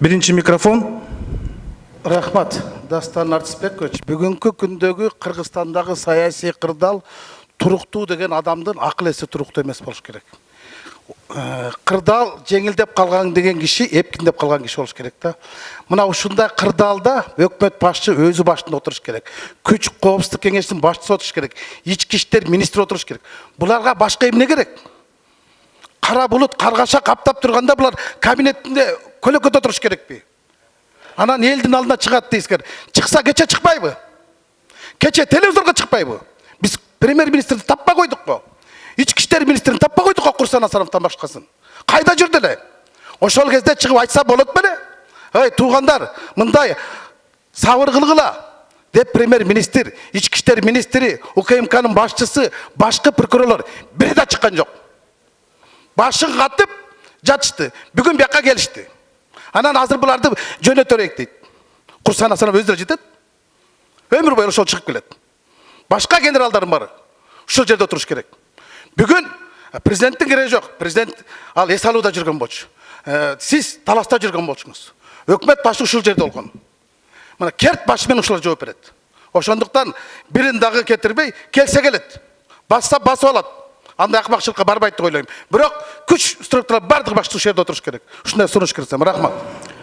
Birinci mikrofon. Рахмат, Дастан Артысбекович. Бүгінгі күндегі Қырғызстандағы саяси қырдал тұруқту деген адамдың ақыл есі тұруқты емес болуш керек. Қырдал жеңілдеп қалған деген киши епкіндеп қалған киши болуш керек та. Мына ушундай қырдалда өкмөт башчы өзі башында отырыш керек. Күч коопсуздук кеңешинин башчысы отырыш керек. Ички иштер министри отырыш керек. Буларга башка эмне керек? Кара булут каргаша каптап турганда булар кабинетинде көлөкөтө туруш керекпи? Анан элдин алдына чыгат дейсиздер. Чыкса кече чыкпайбы? Кече телевизорго чыкпайбы? Биз премьер-министрди таппай койдук го. Ички иштер министрин таппай койдук го Курсан Асановдон башкасын. Кайда жүрдү эле? Ошол кезде чыгып айтса болот беле? Эй, туугандар, мындай сабыр кылгыла деп премьер-министр, ички иштер министри, УКМКнын башчысы, башкы прокурорлор бири да чыккан жок. Башын катып жатышты. Бүгүн бияка келишти. Анан азыр буларды жөнөтөрөйүк дейт. Курсан Асанов өздөрү жетет. Өмүр бою ошол чыгып келет. Башка генералдардын бары ушул жерде туруш керек. Бүгүн президенттин кереги жок. Президент ал эс алууда жүргөн болчу. Сиз таласта жүргөн болчуңуз. Өкмөт башы ушул жерде болгон. Мына керт башы менен ушулар жооп берет. Ошондуктан бирин дагы кетирбей, келсе келет. Басса басып алат. Андай акмакчылыкка барбайт деп ойлойм. Бирок күч структура бардыгы башчы ушул жерде отуруш керек. Ушундай сунуш кирсем, рахмат.